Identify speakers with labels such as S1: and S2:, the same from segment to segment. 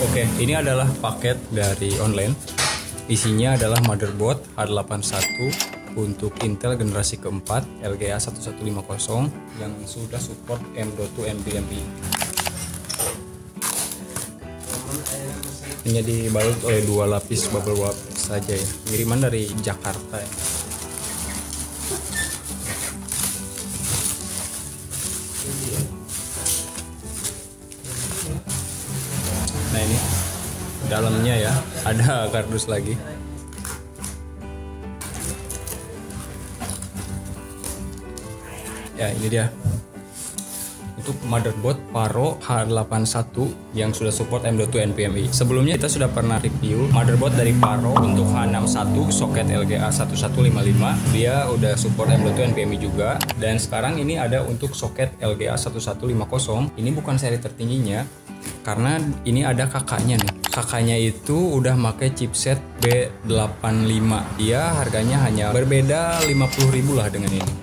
S1: Oke, ini adalah paket dari online. Isinya adalah motherboard H81 untuk Intel generasi keempat LGA 1150 yang sudah support M.2 NVMe. Hanya dibalut oleh 2 lapis bubble wrap saja ya. Kiriman dari Jakarta ya. Nah ini dalamnya ya, ada kardus lagi. Ya ini dia untuk motherboard Paro H81 yang sudah support M.2 NVMe. Sebelumnya kita sudah pernah review motherboard dari Paro untuk H61 soket LGA 1155. Dia udah support M.2 NVMe juga. Dan sekarang ini ada untuk soket LGA 1150. Ini bukan seri tertingginya karena ini ada kakaknya nih. Kakaknya itu udah pakai chipset B85. Dia harganya hanya berbeda 50.000 lah dengan ini.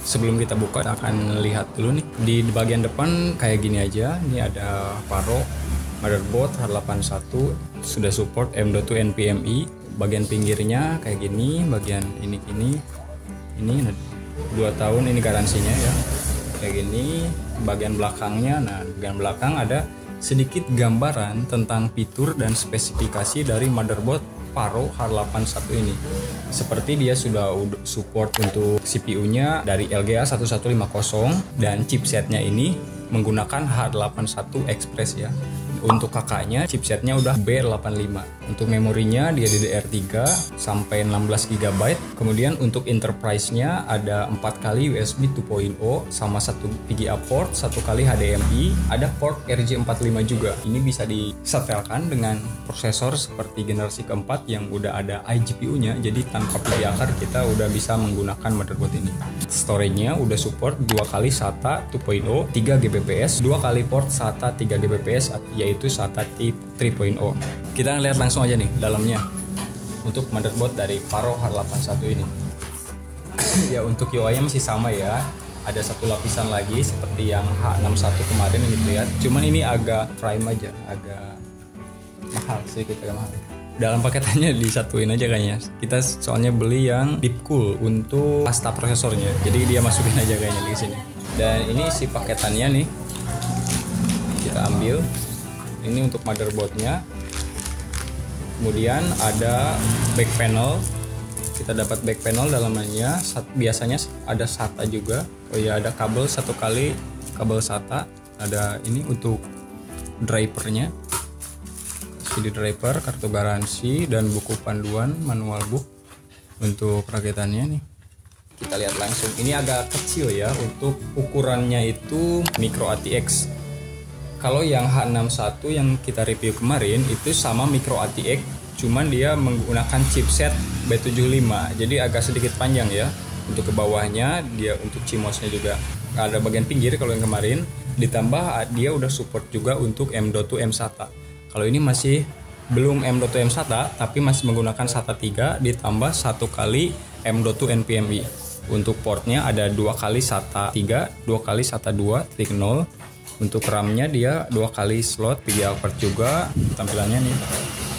S1: Sebelum kita buka, kita akan lihat dulu nih di bagian depan kayak gini aja. Ini ada Paro motherboard H81 sudah support M.2 NVMe. Bagian pinggirnya kayak gini, bagian ini 2 tahun ini garansinya ya. Kayak gini, bagian belakangnya. Nah, bagian belakang ada sedikit gambaran tentang fitur dan spesifikasi dari motherboard Paro H81 ini. Seperti dia sudah support untuk CPU-nya dari LGA 1150 dan chipsetnya ini menggunakan H81 Express ya. Untuk kakaknya chipsetnya udah B85. Untuk memorinya dia DDR3 sampai 16 GB. Kemudian untuk enterprise-nya ada 4 kali USB 2.0 sama 1 VGA port, 1 kali HDMI, ada port RJ45 juga. Ini bisa disetelkan dengan prosesor seperti generasi keempat yang udah ada iGPU-nya. Jadi tanpa VGA card kita udah bisa menggunakan motherboard ini. Storage-nya udah support 2 kali SATA 2.0, 3 Gbps, 2 kali port SATA 3 Gbps yaitu SATA 3.0. Kita lihat langsung aja nih dalamnya untuk motherboard dari Paro H81 ini. Ya untuk UI-nya masih sama ya. Ada satu lapisan lagi seperti yang H61 kemarin yang dilihat. Cuman ini agak prime aja, agak mahal sedikit, agak mahal. Dalam paketannya disatuin aja kayaknya. Kita soalnya beli yang deep cool untuk pasta prosesornya. Jadi dia masukin aja kayaknya di sini. Dan ini isi paketannya nih. Kita ambil. Ini untuk motherboardnya. Kemudian ada back panel. Kita dapat back panel dalamannya. Biasanya ada SATA juga. Oh ya, ada kabel 1 kali kabel SATA. Ada ini untuk drivernya. CD driver, kartu garansi, dan buku panduan manual book untuk perakitannya nih. Kita lihat langsung. Ini agak kecil ya. Untuk ukurannya itu micro ATX. Kalau yang H61 yang kita review kemarin itu sama micro ATX, cuman dia menggunakan chipset B75, jadi agak sedikit panjang ya. Untuk ke bawahnya dia untuk CMOS-nya juga ada bagian pinggir kalau yang kemarin, ditambah dia udah support juga untuk M.2 M-SATA. Kalau ini masih belum M.2 M-SATA tapi masih menggunakan SATA 3 ditambah 1 kali M.2 NVMe. Untuk portnya ada 2 kali SATA 3, 2 kali SATA 2 3.0. Untuk RAM-nya dia 2 kali slot VGA port juga. Tampilannya nih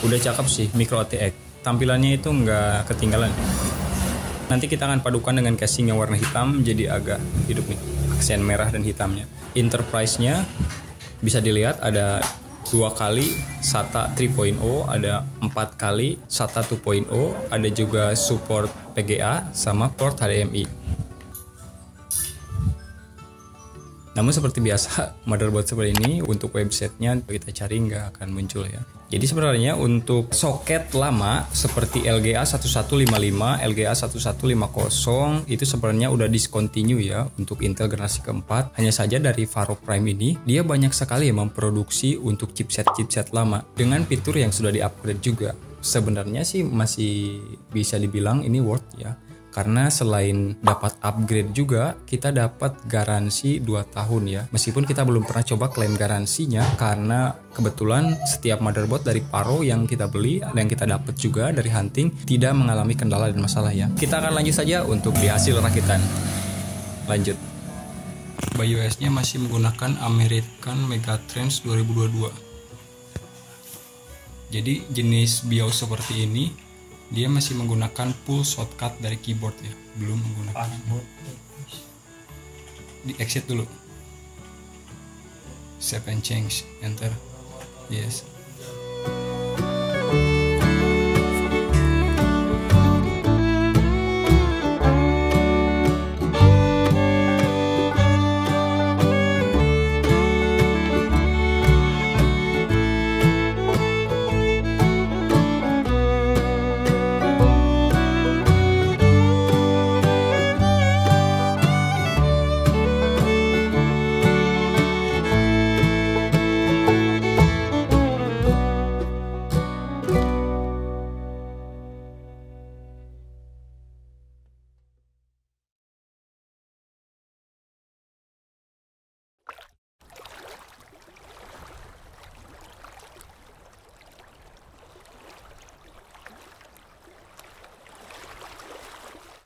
S1: udah cakep sih, micro ATX. Tampilannya itu nggak ketinggalan. Nanti kita akan padukan dengan casing yang warna hitam jadi agak hidup nih, aksen merah dan hitamnya. Enterprise-nya bisa dilihat ada 2 kali SATA 3.0, ada 4 kali SATA 2.0, ada juga support VGA sama port HDMI. Namun seperti biasa motherboard seperti ini untuk websitenya kita cari nggak akan muncul ya. Jadi sebenarnya untuk soket lama seperti LGA 1155, LGA 1150 itu sebenarnya udah discontinue ya untuk Intel generasi keempat. Hanya saja dari Paro Prime ini dia banyak sekali memproduksi untuk chipset lama dengan fitur yang sudah di-upgrade juga. Sebenarnya sih masih bisa dibilang ini worth ya. Karena selain dapat upgrade juga, kita dapat garansi 2 tahun ya. Meskipun kita belum pernah coba klaim garansinya, karena kebetulan setiap motherboard dari Paro yang kita beli dan kita dapat juga dari hunting tidak mengalami kendala dan masalah ya. Kita akan lanjut saja untuk di hasil rakitan. Lanjut. BIOS nya masih menggunakan American Megatrends 2022. Jadi jenis BIOS seperti ini dia masih menggunakan full shortcut dari keyboard ya, belum menggunakan. Di exit dulu, save and change, enter, yes.